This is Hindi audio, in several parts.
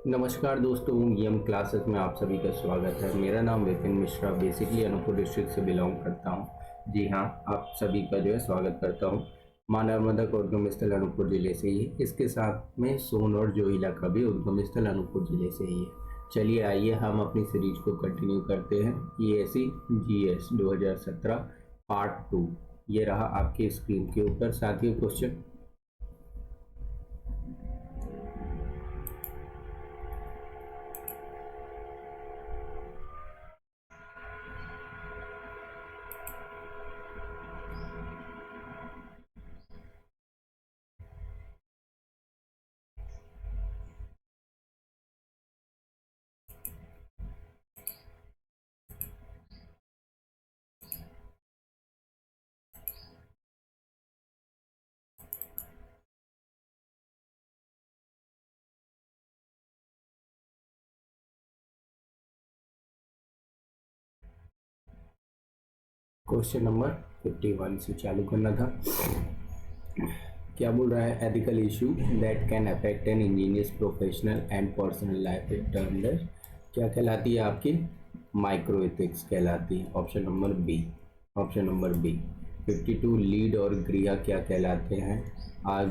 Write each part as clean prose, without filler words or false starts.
नमस्कार दोस्तों, EM क्लासेस में आप सभी का स्वागत है। मेरा नाम विपिन मिश्रा, बेसिकली अनूपपुर डिस्ट्रिक्ट से बिलोंग करता हूँ। जी हाँ, आप सभी का जो है स्वागत करता हूँ। मां नर्मदा का उद्गम स्थल अनूपपुर जिले से ही है। इसके साथ में सोन और जोहिला का भी उद्गम स्थल अनूपपुर जिले से ही है। चलिए आइए हम अपनी सीरीज को कंटिन्यू करते हैं। ESE GS 2017 पार्ट 2 ये रहा आपकी स्क्रीन के ऊपर। साथियों, क्वेश्चन नंबर 51 से चालू करना था। क्या बोल रहा है? Ethical issue that can affect an engineer's professional and personal life termed क्या कहलाती है आपकी? माइक्रो एथिक्स कहलाती है। Option number B. 52 लीड और ग्रिया क्या कहलाते हैं?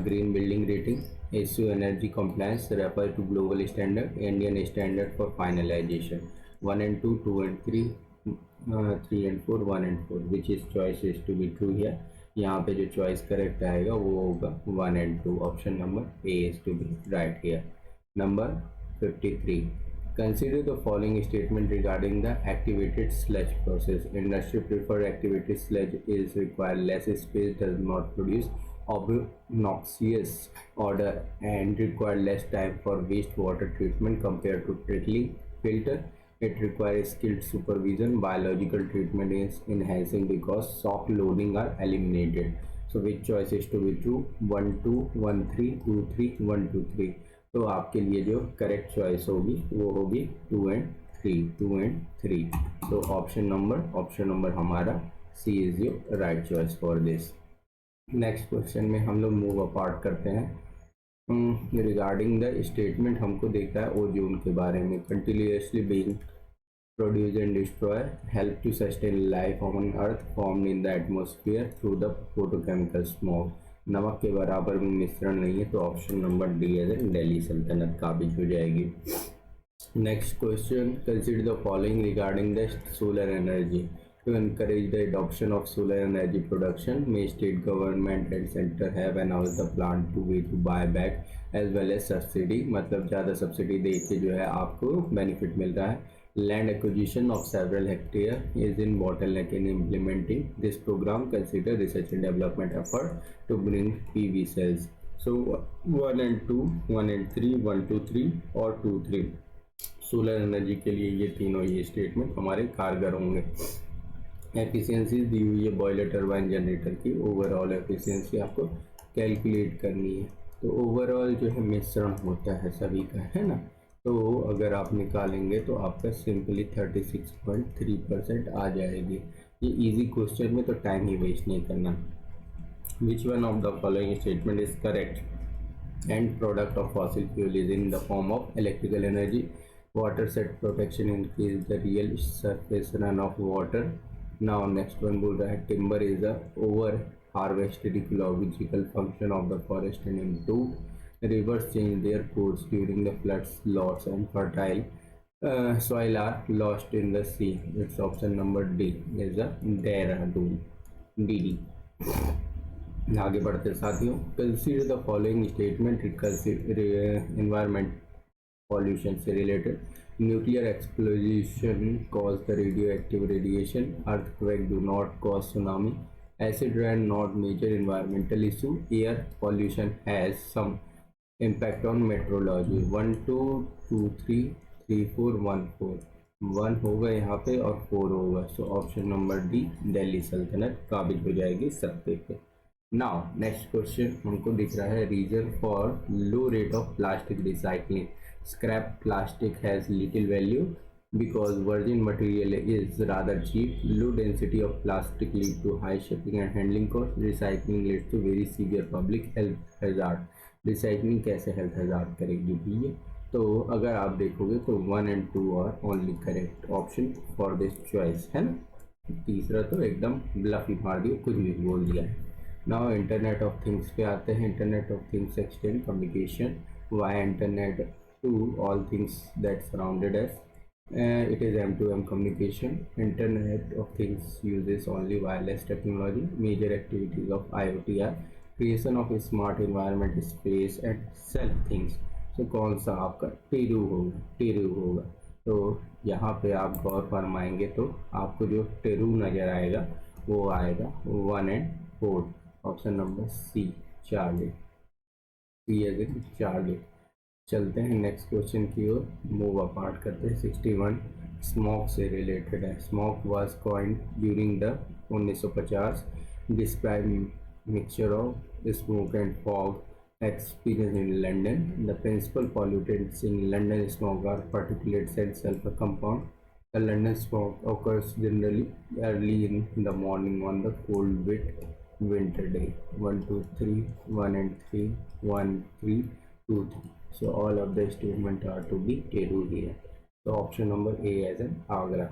Green building rating, issue energy compliance, refer to global standard, Indian standard for finalisation. 1 and 2, 2 and 3, 3 and 4, 1 and 4, which is choice is to be true here. यहाँ पे जो चॉइस करेक्ट आएगा वो होगा 1 and 2। Option number A is to be right here. Number 53, consider the following statement regarding the activated sludge process. Industry preferred activated sludge is require less space, does not produce obnoxious odor and require less time for wastewater treatment compared to trickling filter. It requires skilled supervision. Biological treatment is enhancing because soft loading are eliminated. So which choice is to be true? 1 2 1 3 2 3 1 2 3। तो आपके लिए जो करेक्ट चॉइस होगी वो होगी 2 and 3। तो ऑप्शन नंबर हमारा C is your right choice for this. Next question में हम लोग मूव अपार्ट करते हैं। रिगार्डिंग द स्टेटमेंट हमको देखा है ओजोन के बारे में। Continuously being produce and destroy help to sustain life on earth formed in the atmosphere through the photochemical smog. नमक के बराबर में मिश्रण नहीं है, तो option number D as in Delhi सल्तनत काबिज हो जाएगी। Next question, consider the following regarding the solar energy. To encourage the adoption of solar energy production, may state government and center have announced the plan to way to buy back as well as subsidy। मतलब ज़्यादा सब्सिडी दे के जो है आपको बेनिफिट मिल रहा है। Land acquisition of several hectare is in bottleneck in implementing this program. Consider research and development effort to bring PV cells। So 1 and 2, 1 and 3, 1 2 3 और 2 3 सोलर एनर्जी के लिए ये तीनों ये स्टेटमेंट हमारे कारगर होंगे। एफिशिएंसी दी हुई है बॉयलर टरबाइन जनरेटर की। ओवरऑल एफिशिएंसी आपको कैलकुलेट करनी है। तो ओवरऑल जो है मिश्रण होता है सभी का, है ना। तो अगर आप निकालेंगे तो आपका सिंपली 36.3% आ जाएगी। ये इजी क्वेश्चन में तो टाइम ही वेस्ट नहीं करना। Which one of the following statement is correct? And product of fossil fuel is in the form of electrical energy. Water set protection increase the real surface run of water. Now next one बोल रहा है timber is a over harvested ecological function of the forest and improve reverse change their course during the floods loss and fertile soil are lost in the sea। It's option number D is a Dehradun DD। आगे बढ़ते साथियों, consider the following statement environment pollution से related. Nuclear explosion cause the radio active radiation. Earthquake do not cause tsunami. Acid rain not major environmental issue. Air pollution has some impact on metrology. 1 2 2 3 3 4 1 4 1 होगा यहाँ पे और 4 होगा। So option number D Delhi सल्तनत काबिज हो जाएगी सत्ते पे। नाउ नेक्स्ट क्वेश्चन हमको दिख रहा है reason for low rate of plastic recycling. Scrap plastic has little value because virgin material is rather cheap. Low density of plastic lead to high shipping and handling cost. Recycling leads to very severe public health hazard। Recycling कैसे हेल्थ हज़ार्ड करेगी भैया? तो अगर आप देखोगे तो 1 and 2 are only correct option for this choice, है ना। तीसरा तो एकदम ब्लफ ही मार दिया, कुछ भी बोल दिया है। नाउ इंटरनेट ऑफ थिंग्स पे आते हैं। Internet of things extend communication via internet to all things that surrounded us. It is M2M communication. Internet of Things uses only wireless technology. Major activities of IoT are creation of a smart environment, space and self things. So कौन सा आपका टेरू होगा, टेरू होगा। तो यहाँ पे आप गौर फरमाएंगे तो आपको जो टेरू नज़र आएगा वो आएगा 1 and 4, option number C, Charlie, C as in Charlie. चलते हैं नेक्स्ट क्वेश्चन की ओर, मूव अपार्ट करते हैं। 61 स्मोक से रिलेटेड है। Smoke was coined during the 1950 describe mixture of smoke and fog experience in London. The principal pollutants in London smog are particulates and sulfur compound. The London smog occurs generally early in the morning on the cold wet winter day. 1 2 3 1 and 3 1 3 2 3. So all of the statement are to be true here. So option number A as an Agra.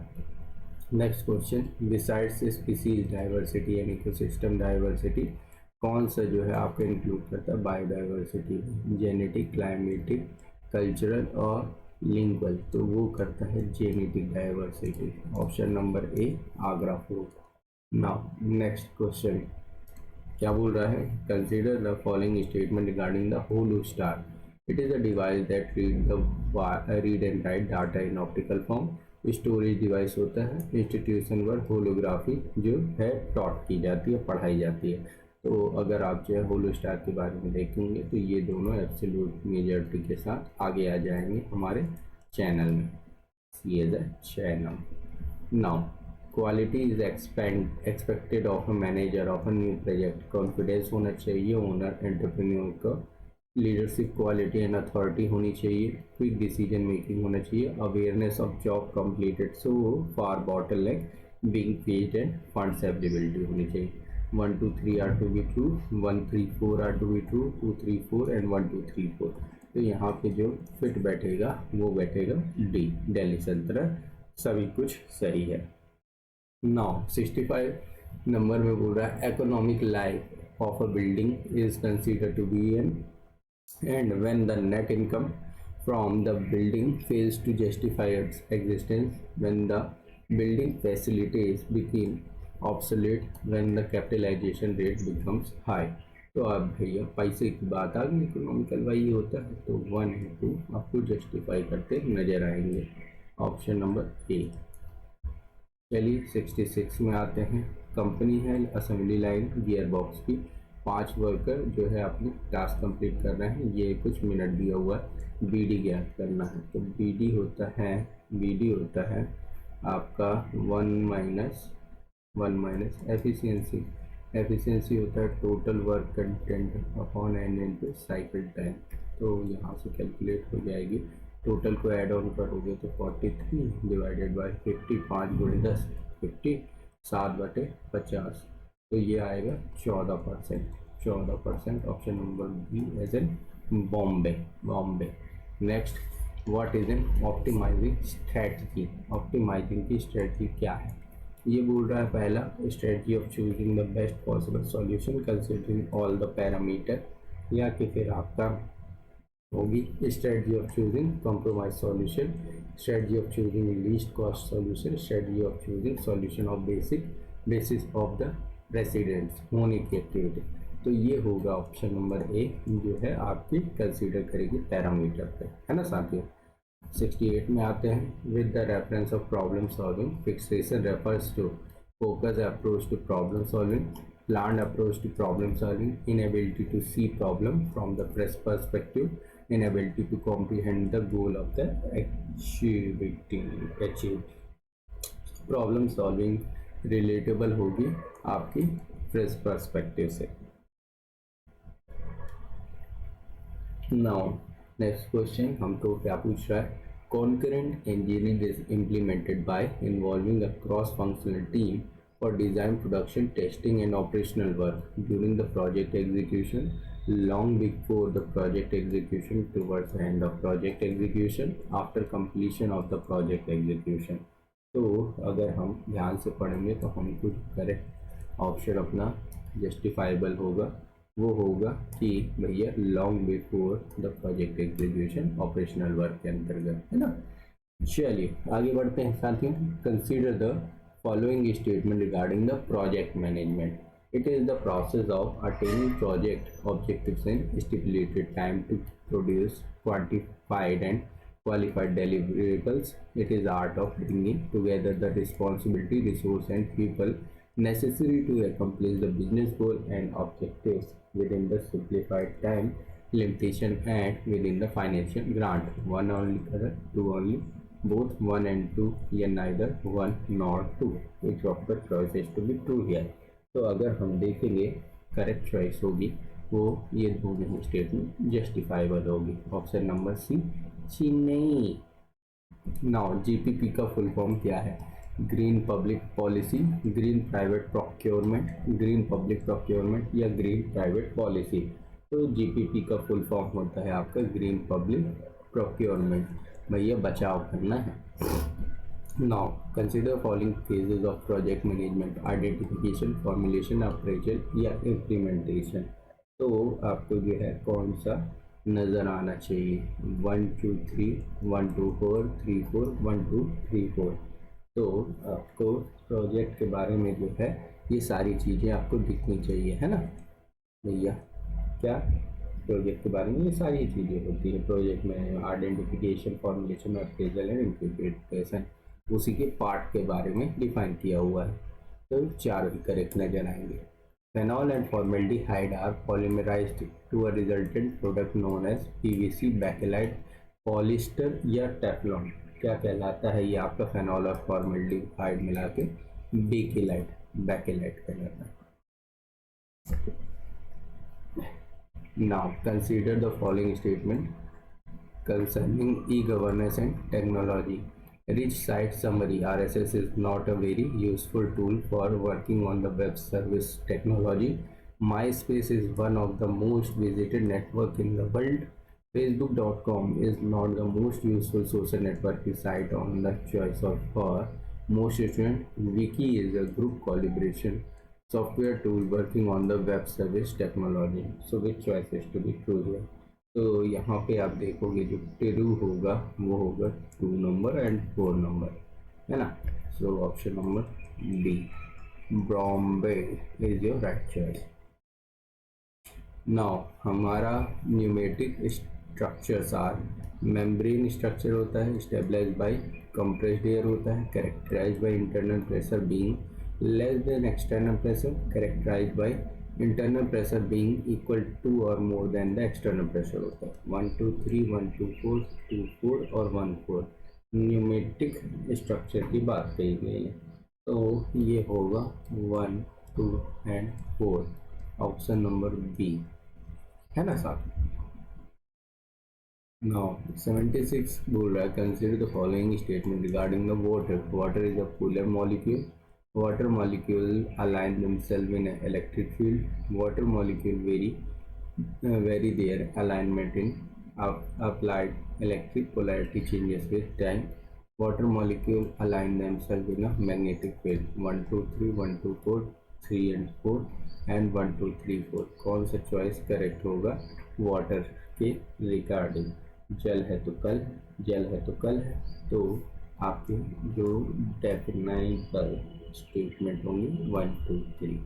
Next question, besides species diversity and ecosystem diversity, कौन सा जो है आपका इंक्लूड करता है बायोडाइवर्सिटी, जेनेटिक, क्लाइमेटिक, कल्चरल और लिंगुअल? तो वो करता है genetic diversity, option number A, Agra fort. Now next question क्या बोल रहा है, consider the following statement regarding the holo star. It is a device that read and write data in optical form. Storage device होता है। इंस्टीट्यूशन वर्क होलोग्राफी जो है टॉट की जाती है, पढ़ाई जाती है। तो अगर आप जो है होलो स्टार के बारे में देखेंगे तो ये दोनों एब्सोल्यूट मेजॉरिटी के साथ आगे आ जाएंगे हमारे चैनल में, ये the channel. Now quality is expected of a manager of a new project. Confidence होना चाहिए ओनर एंटरप्रेन्योर का, लीडरशिप क्वालिटी एंड अथॉरिटी होनी चाहिए, क्विक डिसीजन मेकिंग होना चाहिए, awareness of job completed so far bottleneck being faced end funds availability होनी चाहिए. 1 2 3 are to be true, 1 3 4 are to be true, 2 3 4 and 1 2 3 4. तो यहाँ पे जो फिट बैठेगा वो बैठेगा डी, दिल्ली सल्तनत, सभी कुछ सही है। नाउ 65 नंबर में बोल रहा है economic life of a building is consider to be an and when the net income from the building fails to justify its existence, when the building facilities become obsolete, when the capitalization rate becomes high. तो अब भैया पैसे की बात आ गई, इकोनॉमिकल वही होता है। तो 1 और 2 आपको जस्टिफाई करते नजर आएंगे, ऑप्शन नंबर ए। चलिए 66 में आते हैं। कंपनी है असेंबली लाइन गियर बॉक्स की, 5 वर्कर जो है अपनी टास्क कंप्लीट कर रहे हैं। ये कुछ मिनट दिया हुआ है, बीडी ज्ञात करना है। तो बीडी होता है आपका 1 माइनस एफिशिएंसी होता है total work content upon n into cycle time. तो यहाँ से कैलकुलेट हो जाएगी, टोटल को ऐड ऑन करोगे तो 43 डिवाइडेड बाई 50, 5 गुणे 10 50, 7/50, तो ये आएगा 14%, option number B as in Bombay. Next, what is an optimising strategy? Optimising की स्ट्रेटजी क्या है? ये बोल रहा है पहला, strategy of choosing the best possible solution considering all the parameter, या कि फिर आपका होगी strategy of choosing compromise solution, strategy of choosing least cost solution, strategy of choosing solution of basis of the precedents होने की एक्टिविटी। तो ये होगा ऑप्शन नंबर ए जो है आपकी कंसीडर करेगी पैरामीटर पे, है ना साथियों। 68 में आते हैं। With the reference of problem solving, fixation refers to focus approach to problem solving, planned approach to problem solving, inability to see problem from the fresh perspective, inability to comprehend the goal of the achieved. Problem solving relatable होगी आपकी फ्रेश पर्सपेक्टिव से। नाउ नेक्स्ट क्वेश्चन हमको क्या पूछ रहा है, concurrent engineering is implemented by involving a cross functional team for design, production, testing and operational work. During the project execution, long before the project execution, towards the end of project execution, after completion of the project execution. तो अगर हम ध्यान से पढ़ेंगे तो हमको करेक्ट ऑप्शन अपना जस्टिफाइबल होगा, वो होगा कि भैया long before the project execution operational work के अंतर्गत, है ना। चलिए आगे बढ़ते हैं साथियों। Consider the following statement regarding the project management. It is the process of attaining project objectives in stipulated time to produce quantified and qualified deliverables. It is the art of bringing together the responsibility, resource and people necessary to accomplish the business goal and objectives within the simplified time limitation and within the financial grant. One only color, two only, both one and two, या neither one nor two. Which of the choice is to be true here? तो अगर हम देखेंगे करेक्ट चॉइस होगी वो ये दोनों स्टेटमेंट जस्टिफाइबल होगी। ऑप्शन नंबर सी नहीं। नाउ जीपीपी का फुल फॉर्म क्या है? Green public policy, green private procurement, green public procurement या ग्रीन प्राइवेट पॉलिसी। तो जीपीपी का फुल फॉर्म होता है आपका ग्रीन पब्लिक प्रोक्योरमेंट। भैया बचाव करना है। Now, consider following phases of project management: identification, formulation, appraisal या implementation। तो आपको जो है कौन सा नज़र आना चाहिए? 1 2 3, 1 2 4, 3 4, 1 2 3 4। तो आपको प्रोजेक्ट के बारे में जो है ये सारी चीज़ें आपको दिखनी चाहिए, है ना भैया। क्या प्रोजेक्ट के बारे में ये सारी चीज़ें होती हैं प्रोजेक्ट में? Identification, formulation, appraisal and implementation उसी के पार्ट के बारे में डिफाइन किया हुआ है। तो चार भी करेक्ट नजर आएंगे। Phenol and formaldehyde are polymerised to a resultant product known as PVC, Bakelite, polyester या टेफ्लॉन। क्या कहलाता है ये आपका? फेनॉल और फॉर्मेल्डिहाइड मिला के बेकेलाइट, बैकेलाइट कहलाता है। Now consider the following statement concerning e-governance and technology. Rich site summary: RSS is not a very useful tool for working on the web service technology. MySpace is one of the most visited network in the world. Facebook.com is not the most useful social networking site on the choice of for most students. Wiki is a group collaboration software tool working on the web service technology. So which choice is to be true here? तो यहाँ पे आप देखोगे जो ट्रू होगा वो होगा 2 नंबर एंड 4 नंबर, है ना। So option number B, Bombay is your right choice. Now हमारा pneumatic structures are: membrane structure होता है, स्टेबलाइज बाय कंप्रेस्ड एयर होता है, characterise by internal pressure being less than external pressure, characterise by internal pressure being equal to और more than the external pressure होता है। 1 2 3, 1 2 4, 2 4 और 1 4 न्यूमेटिक स्ट्रक्चर की बात कही गई है। तो ये होगा 1 2 एंड 4, ऑप्शन नंबर बी, है ना साहब। नाउ 76 बोल रहा है consider the following statement regarding the water. Water is a polar molecule. Water molecule align themselves in an electric field. Water molecule vary their alignment in applied electric polarity changes with time. Water molecule align themselves in a magnetic field. 1 2 3, 1 2 4, 3 and 4 and 1 2 3 4। कौन सा चॉइस करेक्ट होगा वाटर के रिगार्डिंग? जल है तो कल, जल है तो कल है। तो आपके जो डेफिनेबल स्टेटमेंट होंगे 1 2 3,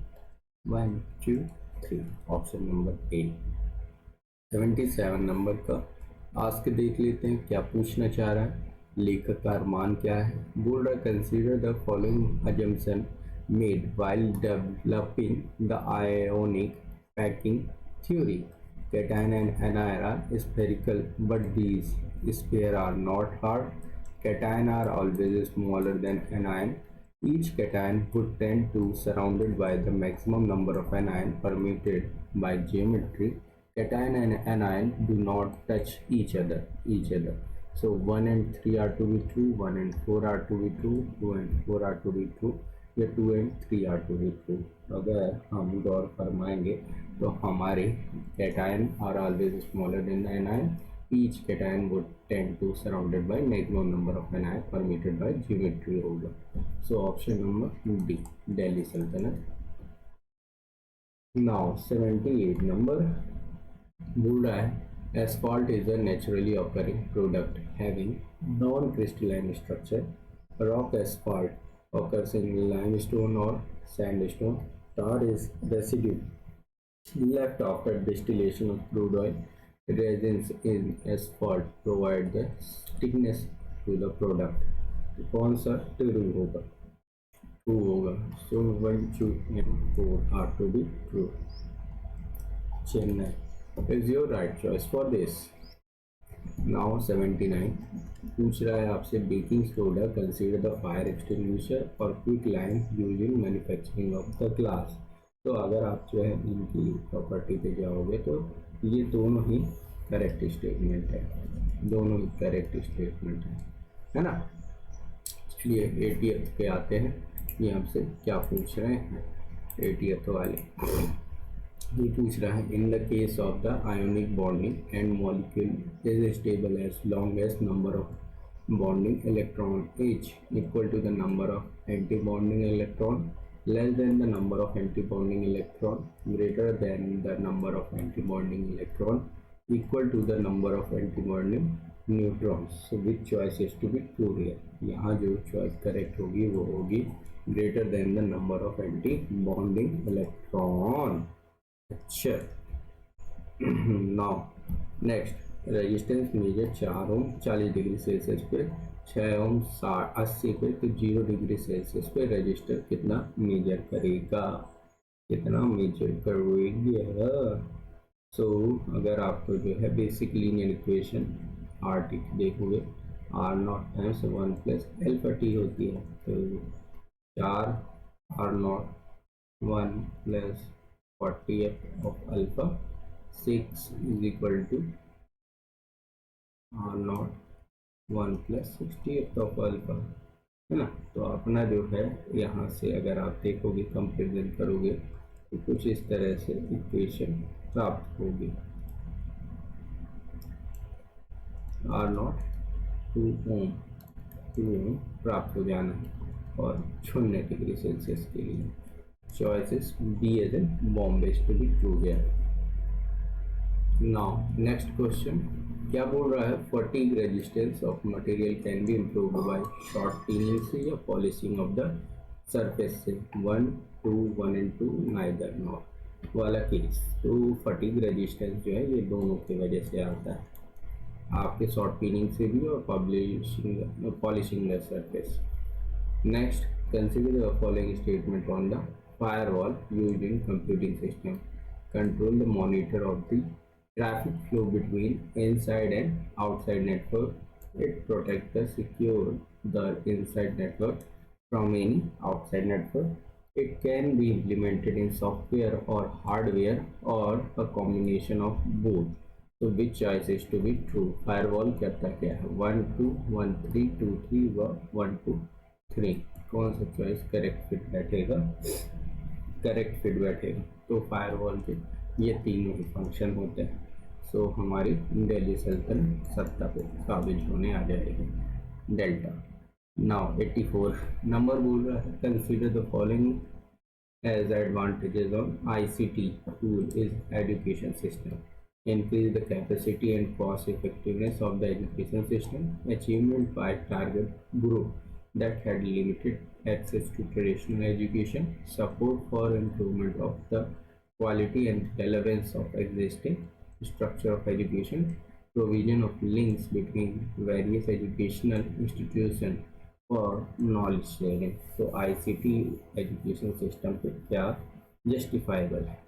1 2 3, ऑप्शन नंबर ए। 77 नंबर का आस्क देख लेते हैं क्या पूछना चाह रहा है, लेखक का अरमान क्या है। बोल रहा है consider the following assumption made while developing the ionic packing theory. Cation and anion are spherical, but these spheres are not hard. Cation are always smaller than anion. Each cation would tend to surrounded by the maximum number of anion permitted by geometry. Cation and anion do not touch each other. So 1 and 3 are to be true, 1 and 4 are to be true, 2 and 4 are to be true, ये 2 and 3 are to be true. अगर हम गौर फरमाएंगे तो हमारे cation are always smaller than the anion, each cation would tend to surrounded by maximum number of anion permitted by geometry होगा। So option number D, Delhi सल्तनत। नाउ 78 नंबर बोल रहा है asphalt is a naturally occurring product having non-crystalline structure. Rock asphalt occurs in limestone or sandstone. Tar is residue left after distillation of crude oil. Resins in asphalt provide the thickness to the product. तो कौन सा ट्रू होगा? ट्रू होगा। सो 1 2 and 4 are to be true. Chennai is your right choice for this. Now 79 पूछ रहा है आपसे baking soda consider the fire extinguisher और quick lime use in manufacturing of the glass. तो अगर आप जो है इनकी प्रॉपर्टी पे जाओगे तो ये दोनों ही करेक्ट स्टेटमेंट है, दोनों ही करेक्ट स्टेटमेंट है ना। चलिए 80th पे आते हैं, ये हमसे क्या पूछ रहे हैं 80th वाले। ये पूछ रहा है in the case of the ionic bonding and molecule is stable as long as number of bonding electron is equal to the number of anti bonding electron, less than the number of anti-bonding electron, greater than the number of anti-bonding electron, equal to the number of anti-bonding neutrons. So which choice is to be true here? यहाँ जो choice correct होगी वो होगी greater than the number of anti-bonding electron. अच्छा now next resistance measure 4 ohm 40 degree Celsius पे, 6 ओम 80 पे, तो 0 डिग्री सेल्सियस पे रजिस्टर कितना मेजर करेगा, कितना मेजर करेगा। सो अगर आपको जो है basic linear equation R T देखोगे R not times 1 plus alpha T होती है, तो 4 R not 1 plus 40 of alpha 6 is equal to R not 1 plus 60 of alpha, है ना। तो अपना जो है यहाँ से अगर आप देखोगे कंपेरिजन करोगे तो कुछ इस तरह से इक्वेशन प्राप्त होगी। आर नॉट 2 ओम प्राप्त हो जाना है और 0 डिग्री सेल्सियस के लिए choices B as in Bombay to be true here. Now next question क्या बोल रहा है fatigue resistance of material can be improve by short peening से या पॉलिशिंग ऑफ द सरफेस से, 1 2 1 and 2 नाइदर नॉट वाला केस। तो फटीग रेजिस्टेंस जो है ये दोनों की वजह से आता है, आपके शॉर्ट टीनिंग से भी और polishing the surface. Next consider the following statement on the firewall used in computing system, control the monitor of the traffic flow between inside and outside network. It protects the secure the inside network from any outside network. It can be implemented in software or hardware or a combination of both. So which choice is to be true? Firewall करता क्या है 1 2 1 3 2 3 1 2 3, कौन सा चॉइस करेक्ट फिट बैठेगा? करेक्ट फिट बैठेगा। तो फायरवॉल के ये तीनों ही फंक्शन होते हैं। सो हमारी दिल्ली सल्तनत सत्ता पे काबिज होने आ जाएगी डेल्टा। नाउ 84 नंबर बोल रहा है consider the following as advantages on ICT tool is education system, increase the capacity and cost effectiveness of the education system, achievement by target group that had limited access to traditional education, support for improvement of the quality and relevance of existing structure of education, provision of links between various educational institutions for knowledge sharing। तो ICT एजुकेशन सिस्टम पे क्या जस्टिफाइबल है?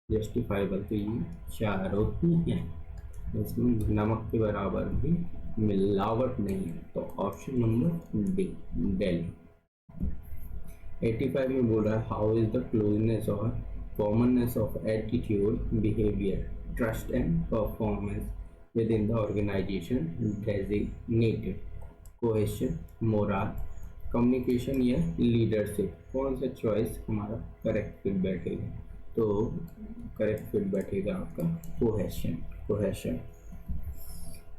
जस्टिफाइबल तो ये चारों ही हैं, इसमें नमक के बराबर भी मिलावट नहीं है। तो ऑप्शन नंबर डी दिल्ली। 85 में बोल रहा है हाउ इज द क्लोजनेस और commonness of attitude behaviour trust and performance within the organization designated cohesion, morale, communication या लीडरशिप, कौन सा चॉइस हमारा करेक्ट फिट बैठेगा? तो करेक्ट फिट बैठेगा आपका कोहेशन। कोहेशन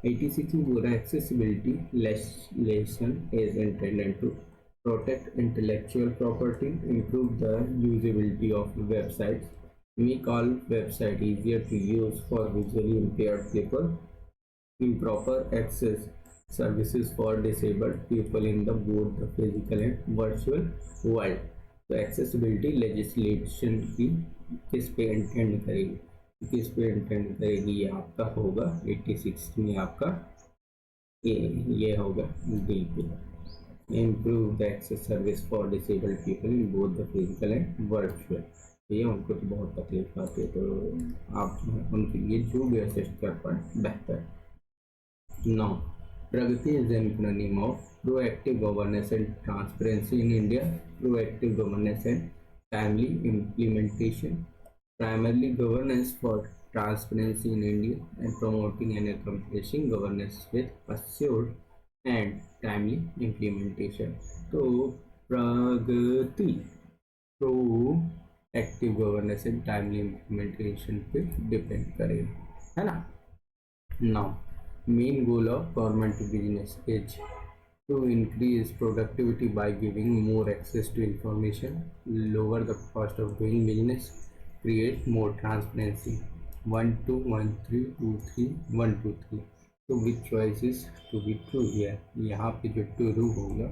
86 में बोला accessibility legislation is intended to protect intellectual property, improve the usability of websites, make all website easier to use for visually impaired people, improper access services for disabled people in the both the physical and virtual world. तो एक्सेसिबिलिटी लेजिस्लेशन की किस पे इंटेंड करेगी, किस पे इंटेंड करेगी? ये आपका होगा 86 में आपका ये होगा डी पे, improve the access service for disabled people in both the physical and virtual। ये उनको तो बहुत तकलीफ आती है, तो आप जो है उनके लिए जो भी असिस्ट कर पाए बेहतर। Now, Pragati is an acronym of Proactive Governance and Transparency in India, Proactive Governance and Timely Implementation, primarily governance for transparency in India and promoting and accomplishing governance with assured and timely implementation. तो Pragati pro active governance and timely implementation पे डिपेंड करेगा, है ना। Now main goal of government business is to increase productivity by giving more access to information, lower the cost of doing business, create more transparency. 1 2 1 3 2 3 1 2 3। तो which choices to be true here? यहाँ पे जो ट्रू होगा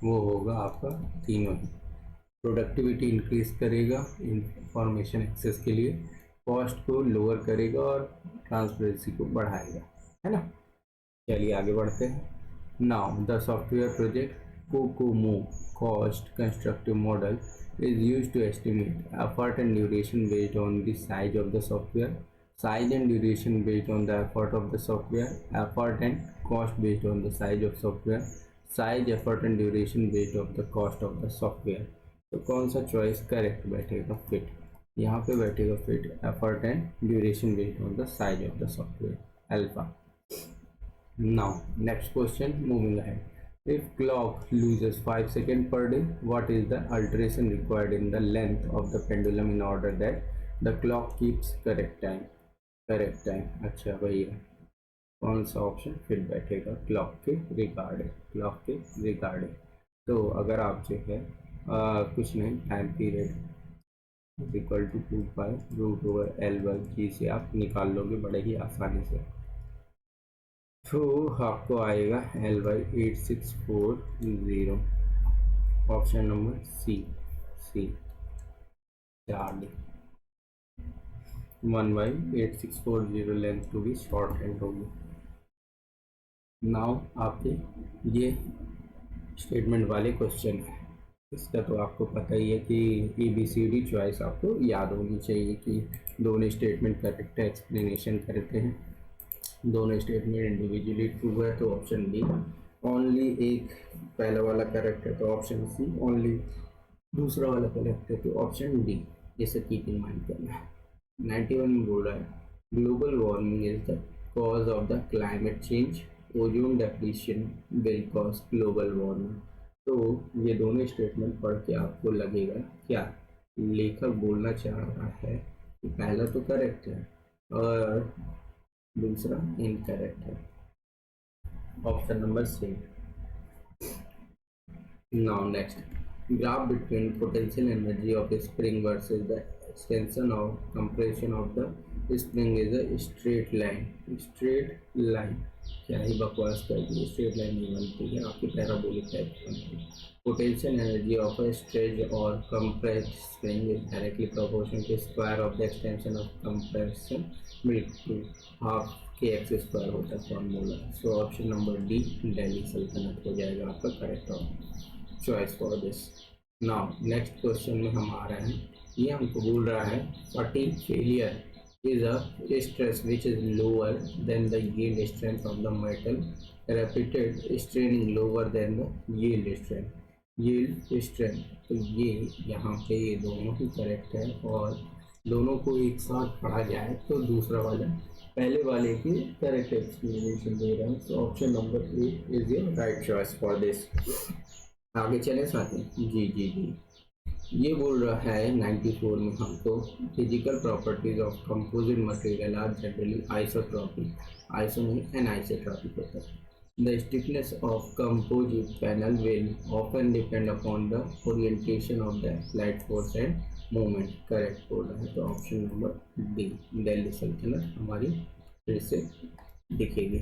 वो होगा आपका तीनों ही। प्रोडक्टिविटी इंक्रीज करेगा इंफॉर्मेशन एक्सेस के लिए, कॉस्ट को लोअर करेगा और ट्रांसपेरेंसी को बढ़ाएगा, है ना। चलिए आगे बढ़ते हैं। Now the software project COCOMO cost constructive model is used to estimate effort and duration based on the size of the software, size and duration based on the effort of the software, effort and cost based on the size of software, size, effort and duration based of the cost of the software। तो कौन सा चॉइस करेक्ट बैठेगा? फिट। यहाँ पे बैठेगा fit, effort and duration based on the size of the software, alpha। Now next question, moving ahead, if clock loses 5 seconds per day, what is the alteration required in the length of the pendulum in order that the clock keeps correct time? Correct time. अच्छा भैया कौन सा ऑप्शन फिट बैठेगा? क्लॉक के रिगार्डिंग, क्लॉक के रिगार्डिंग। तो अगर आप जो है कुछ नहीं, time period equal to 2π√L/G से आप निकाल लोगे बड़े ही आसानी से। तो आपको आएगा L/8640, option number C 4D। 1/8640 length to be short hand होगी। नाउ आपके ये स्टेटमेंट वाले क्वेश्चन है, इसका तो आपको पता ही है कि ABCD चॉइस आपको याद होनी चाहिए कि दोनों स्टेटमेंट करेक्ट है, एक्सप्लेनेशन करते हैं, दोनों स्टेटमेंट इंडिविजुअली ट्रू है तो ऑप्शन बी, ओनली एक पहला वाला करेक्ट है तो ऑप्शन सी, ओनली दूसरा वाला करेक्ट है तो ऑप्शन डी। इसे कीप इन माइंड करना है। 91 में बोल रहा है global warming is the cause of the climate change, ozone depletion will cause global warming. तो ये दोनों स्टेटमेंट पढ़ के आपको लगेगा क्या लेखक बोलना चाह रहा है कि पहला तो करेक्ट है और दूसरा इनकरेक्ट है, option number C. Now next, graph between potential energy of spring versus the extension of compression of the spring is a straight line। straight line क्या ही बकवास कर दी, स्ट्रेट लाइन नहीं बनती है, आपकी पैराबोलिक टाइप बनती है। Potential energy of a stretch और compressed spring is directly proportional to square of the extension of compression to half के एक्स स्क्वायर होता है formula. So option number D Delhi सल्तनत हो जाएगा आपका correct choice for this. Now next question में हम आ रहे हैं, ये हमको बोल रहा है fatigue failure is a stress which is lower than the yield strength of the metal, repeated straining lower than the yield strength। yield strength तो ये यहाँ पे ये दोनों ही करेक्ट है और दोनों को एक साथ पढ़ा जाए तो दूसरा वाला पहले वाले की करेक्ट एक्सप्लेनेशन दे रहा है। तो option number A is your right choice for this. आगे चले साथी। जी जी जी, ये बोल रहा है 94 में हमको, physical properties of composite material are generally isotropic, iso नहीं एनाइसोट्रॉपिक होता है। The stiffness of composite panel will often depend upon the orientation of the applied force and movement. Correct बोल रहा है, तो ऑप्शन नंबर डी, दिल्ली सल्तनत हमारी फिर से दिखेगी।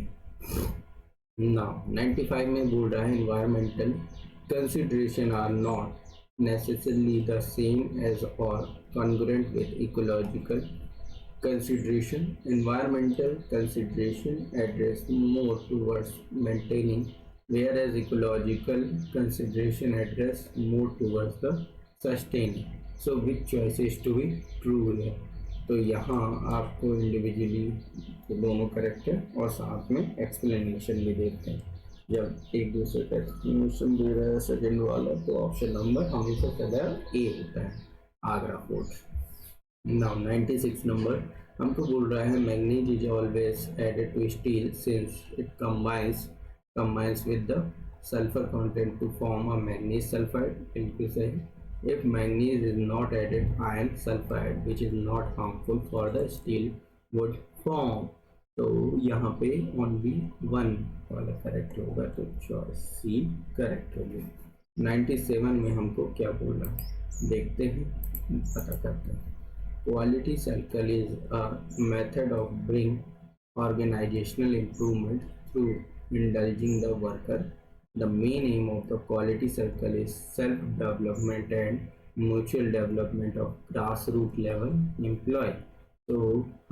नाउ 95 में बोल रहा है, environmental consideration are not necessarily the same as or congruent with ecological consideration. Environmental consideration address more towards maintaining, whereas ecological consideration address more towards the sustaining. So which choice is to be true here? तो यहाँ आपको इंडिविजुअली दोनों करेक्ट है और साथ में एक्सप्लेनेशन भी देते हैं। जब एक दूसरे का एक्सप्लेनेशन दे रहा है सेकेंड वाला, तो ऑप्शन नंबर हमेशा सदैव ए होता है, आगरा फोर्ट। नाउ 96 नंबर हमको बोल रहा है, manganese is always added to steel since it combines with the sulfur content to form a manganese sulfide। बिल्कुल सही। If manganese is not added, iron sulfide which is not harmful for the steel would form। तो यहाँ पे ओनली वन वाला करेक्ट होगा, तो चॉइस सी करेक्ट होगी। 97 में हमको क्या बोल रहा है देखते हैं, पता करते हैं। Quality cycle is a method of bring organizational improvement through indulging the worker। The main aim of the quality circle is self-development and mutual development of grassroots level employee। तो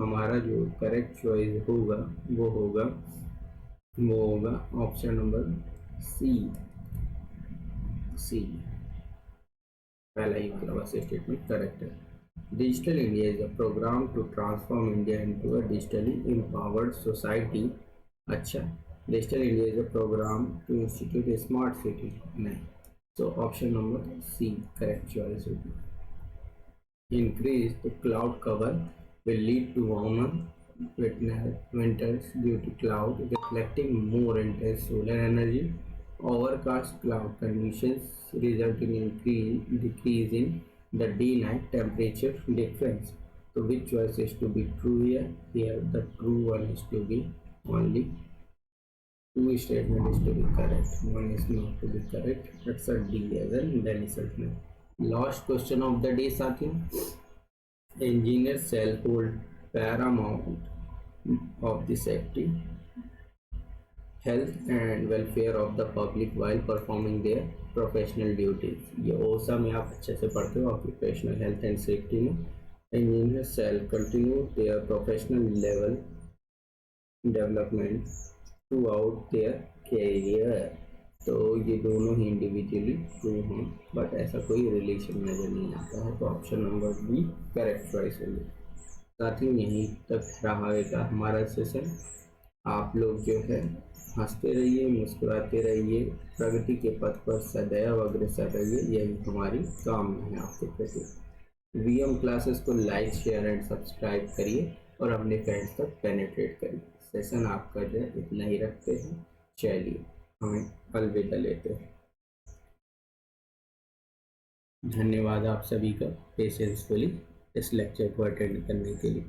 हमारा जो करेक्ट चॉइस होगा वो होगा ऑप्शन नंबर सी, पहला ही वाला बस स्टेटमेंट करेक्ट है। Digital India is a programme to transform India into a digitally empowered society. अच्छा, digital India is a programme to institute a smart city, नहीं, तो option number C correct choice होगी। Increase the cloud cover will lead to warmer winters due to cloud reflecting more intense solar energy। Overcast cloud conditions result in decrease in the day-night temperature difference। So which choice is to be true here? Here the true one is to be only two statement is to be correct, one is not to be correct। That's a D as a Delhi Sultanate। Last question of the day साथी, engineers shall hold paramount of the safety, health and welfare of the public while performing their professional duties। ये ओसा में आप अच्छे से पढ़ते हो, ऑक्यूपेशनल हेल्थ एंड सेफ्टी में। engineers shall continue their professional level development throughout their career। तो ये दोनों ही इंडिविजुअली ट्रू हैं, बट ऐसा कोई रिलेशन नज़र नहीं आता है, तो option number B correct choice होगी। साथ ही यहीं तक रहेगा हमारा सेशन। आप लोग जो है हंसते रहिए, मुस्कुराते रहिए, प्रगति के पथ पर सदैव अग्रसर रहिए, यही हमारी कामना है आपके प्रति। वीएम क्लासेस को लाइक शेयर एंड सब्सक्राइब करिए और अपने फ्रेंड्स तक पेनिट्रेट करिए। सेशन आपका जो है इतना ही रखते हैं, चलिए हमें अलविदा लेते हैं। धन्यवाद आप सभी का पेशेंसफुली इस लेक्चर को अटेंड करने के लिए।